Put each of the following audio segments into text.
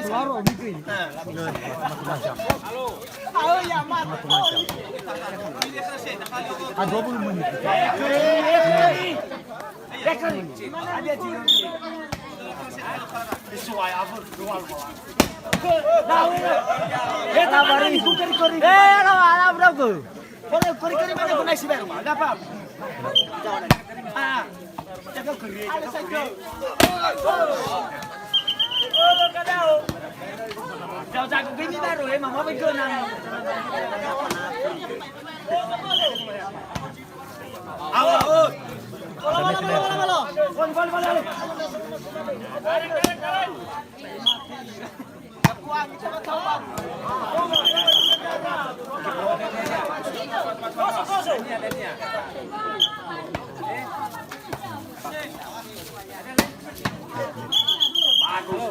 Laro bigri. Ah, 20 menit. Chào chào cũng kính ta rồi mà bên cơn này.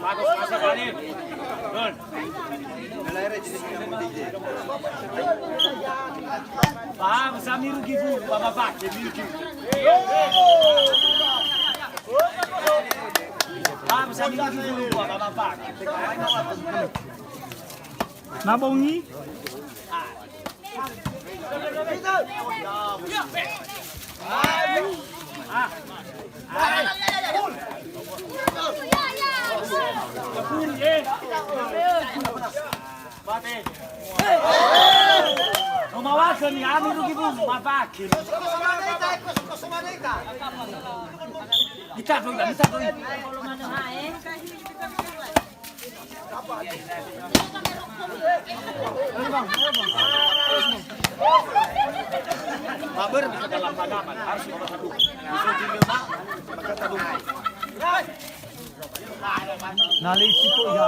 Bagus, masuk balik. Don. Paham, Samiru Gifu, Baba Bak, Samiru Gifu. Paham, Samiru Gifu, Baba Bak. Nabongi? Umawasan ni Amiru Gifu, mabakin. Kita doy. Mabar dalam hadapan harus nomor 1. Bisa dilema maka tadung. Nali sipo ya.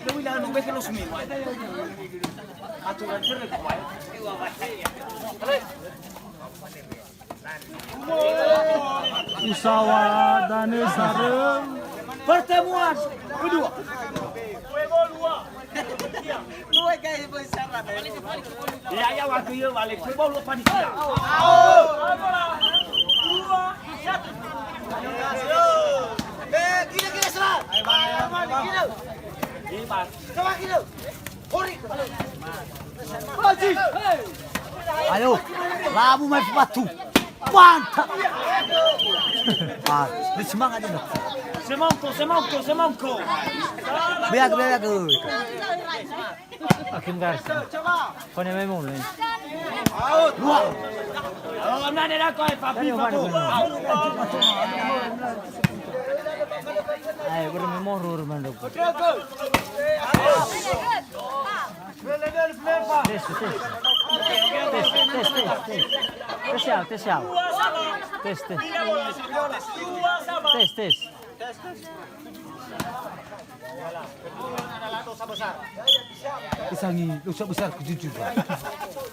Lewi lang nung bekel usmin. Aturan kerek kuai. Usawa dan sareng pertemuan kedua. Dua guys bersyarat. Ya waktu ya balik. Coba lu panitia. Gila serat. Ayo, labu main batu. Mantap. Ah, ini semangat ini. Semangko. Biar. Akin garsa. Kau ni memang ni. Dua. Oh, mana nak kau papi papu. Ay, pero memang rur mandok. Tes. Isangi dosa besar kejujuran.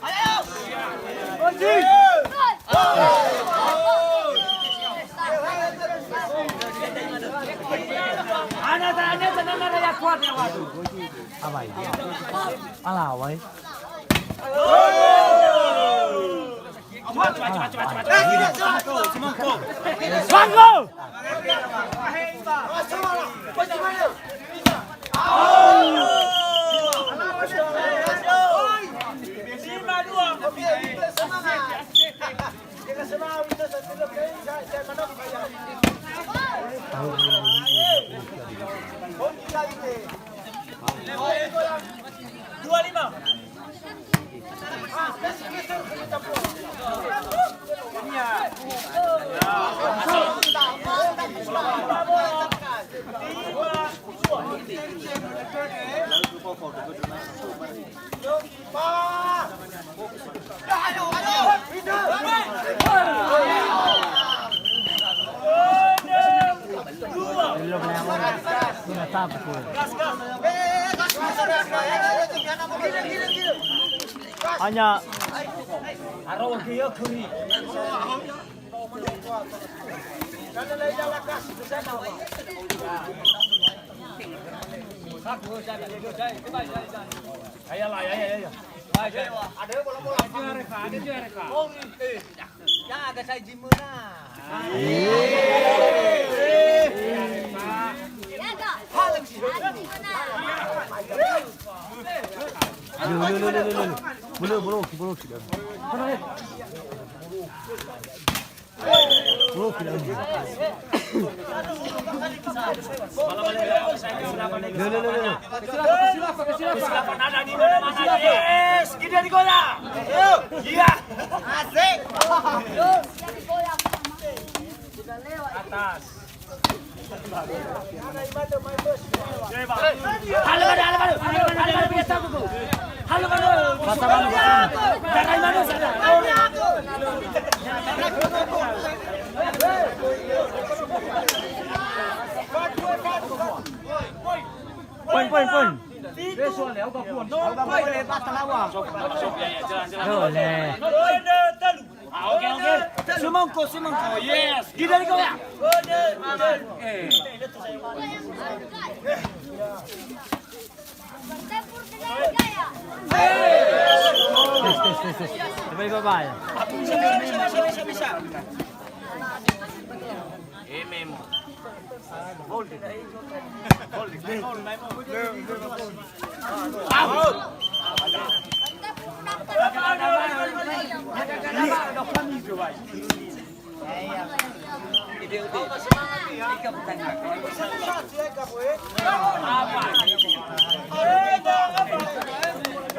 Ayo. Anak-anak tenang ya kuat ya waktu. Apa ini? Alawai. Semangko. Hanya araw kiyo kuni. Ayalah. Ada bola-bola. Ada juara. Oh, ya agak saya jimun lah. Kesilapan ada di mana-mana. Yes, kita di gola. Iya. Asik. Atas. Halo, biasa aku. Halo, Poin. Oke. Semangko. Yes. Kita di kau ya. Bye. Bisa. Memo. Hold it.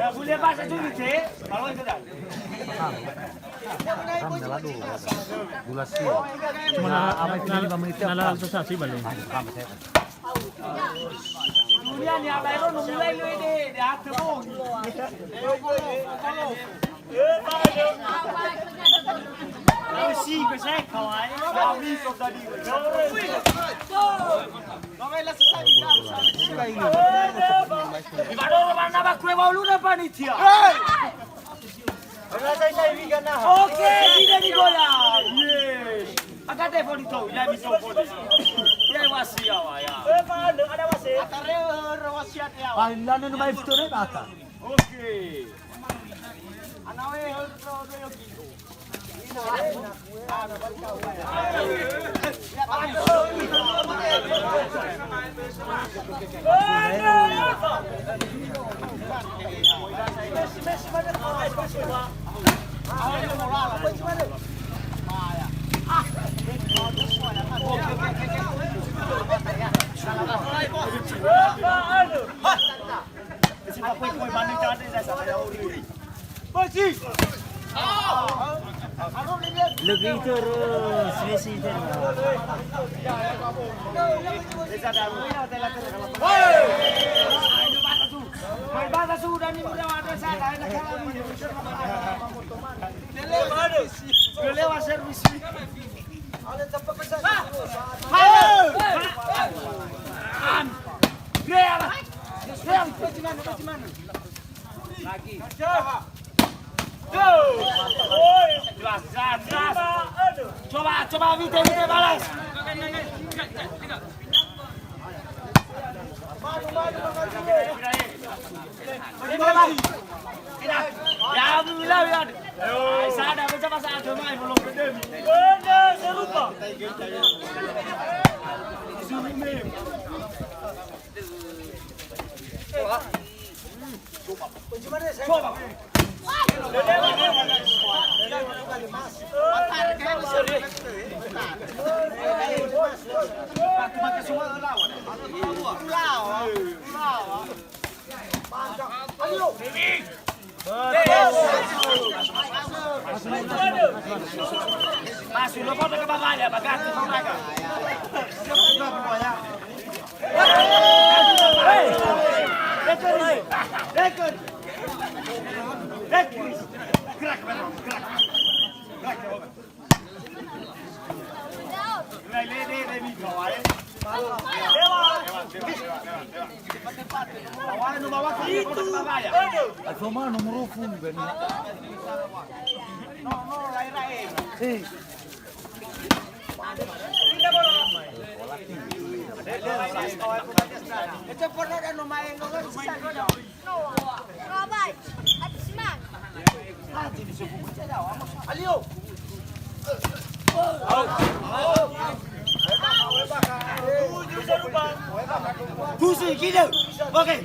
Boleh bahasa dulu deh. Kalau itu dah. Cuma apa itu 5 menit nalasasasi balik. Kemudian ya baru mulai lu ini di atas bong. Si saya kawan. Kami kau tadi. Baru mana bak kue bau lu dah panitia. Oke, tidak di bola. Yes. Agak telepon itu, ya bisa phone. Ya wasiat ya. Ada wasiat. Atare wasiat ya. Panggilan nu mai itu nih kata. Oke. Anawe yo gitu. Lebih terus, Messi terus. Bahasa sudah nih udah ada sana. Lewat servis. Lagi. Jelas. Coba Vite balas. Ya alhamdulillah ya. Sada macam masa ada main belum gede. Benar, saya lupa. Coba. Masuk lupa ke bawah ya, bagat ke bawah. Rekod. Gerak. Ini kawan. Itu. Cuma nomor phone ben. No, rai. Ito po na ano main no sa no. Robay. At Sman. Aliyo. Tusi gila. Okey.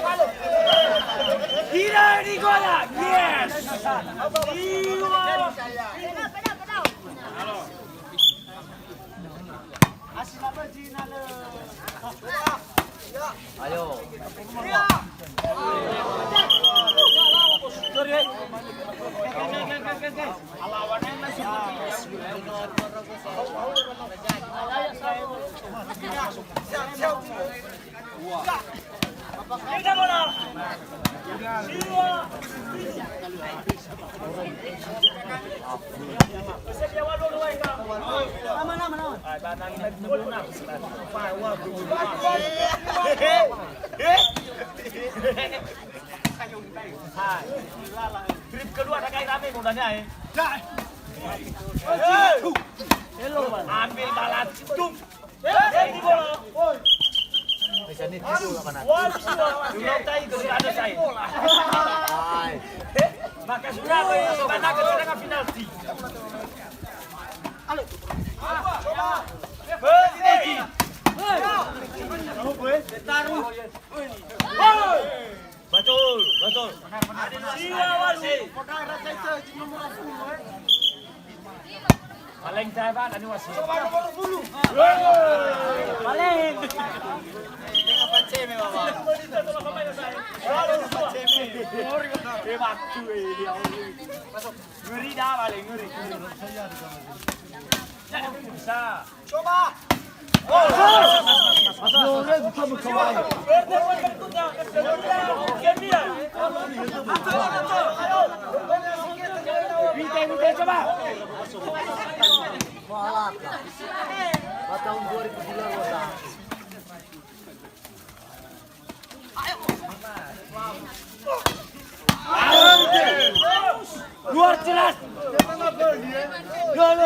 Masuk. Gila di gola. Yes. Trip kedua ada kayak rame mudahnya ya. Ambil balat. Tum. Ini bola. Belum tahu itu ada saya. Maka sudah mana ke penalti. Halo. Berhenti. Betul. Paling tahan anu wasit. Paling. Ngeri dah paling ngeri. Bisa. Coba. Minta coba. Tahun 2009 Luar jelas. No.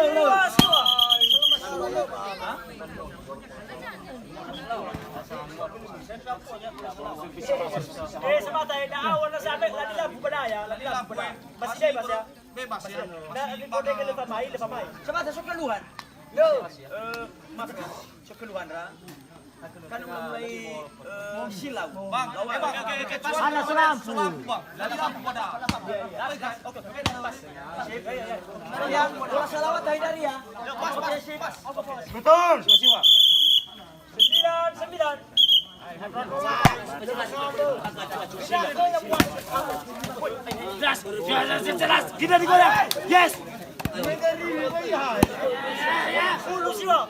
Semata ya, awal na sabi, lagi lang budaya. Masih ya. Bebas ya. Na ipode ke lepas mai. Semata sukeluhan. Yo, maaf ya, sukeluhan ra. Kan mulai silau. Bang, Ana selampu. lagi lampu pada. Oke. Yang bola selawat dari ya. Pas. Betul. Siwa. 9. Jelas. Kita digoyang. Yes. Full siwa.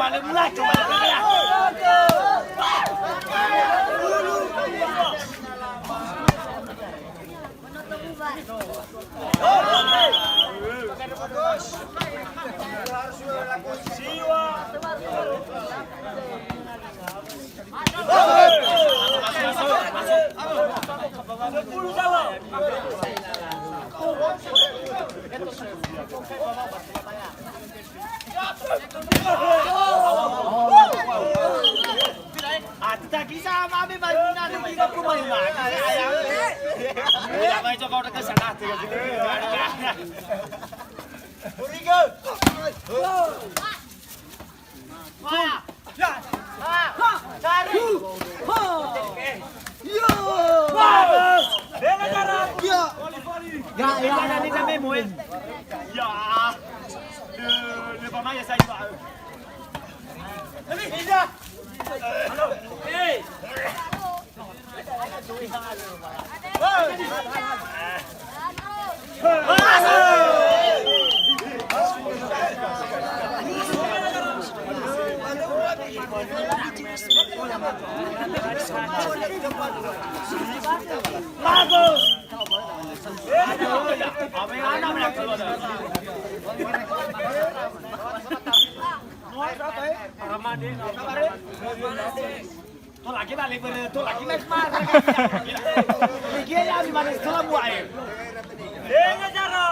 Mulai coba. Tidak bisa kami bangunan kita pemain mana ayam. Tidak mau coba udah kesana tuh. Burigo. Cari. Yo. Bagus. Bela cara. Yo. Ya, ini namanya moe. Ya. Lepas mana saya pak? Lebih bisa. Halo. Hey. Bagus. Tuh lagi balik tuh lagi mes mar. Dia ya di mana setelah buai. Dia cara.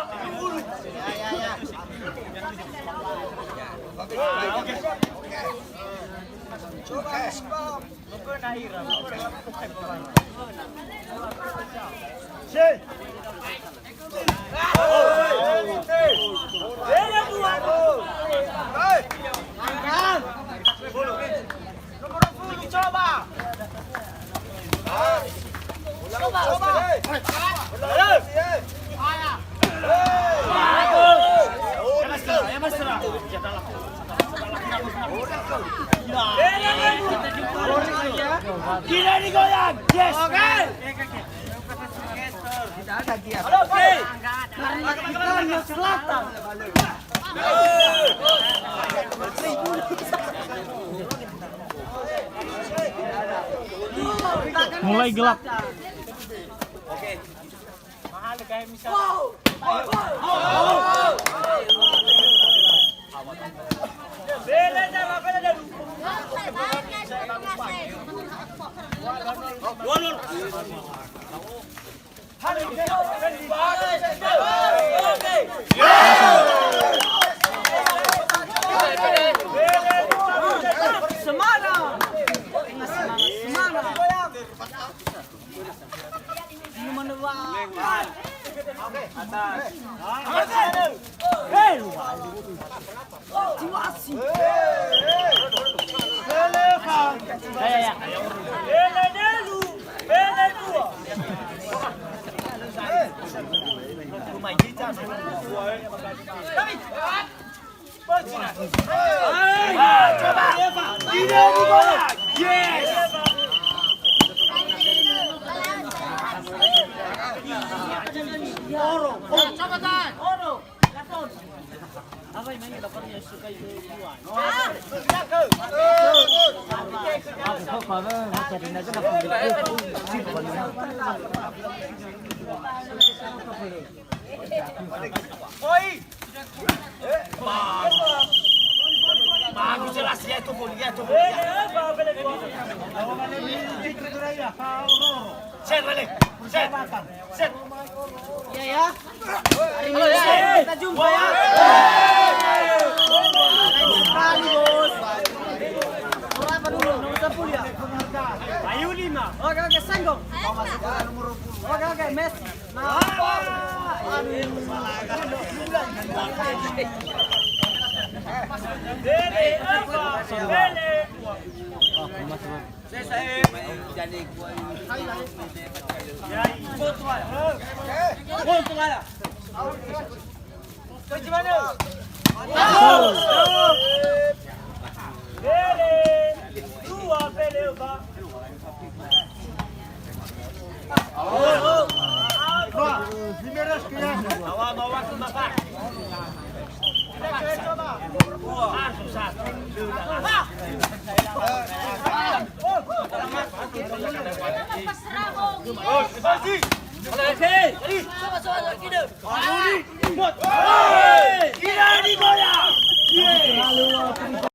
Gila digoyang. Yes. Oke. Halo, oke. Kita selatan. Mulai gelap. Oke. Mahal kayak misal. Bagus jelas ya itu boleh tuh. Set balik. Set. Set. Ya ya. Halo ya. Kita jumpa ya. Sekali bos. Berapa dulu? Nomor 10 ya. Ayu 5. Oke oke Senggong. Oke oke Mes. Dele apa? Dele. Saya jadi gua ini. Ya, gol lah. Kerja mana? Dele. Dua Dele apa? Bawa ke bapak. Coba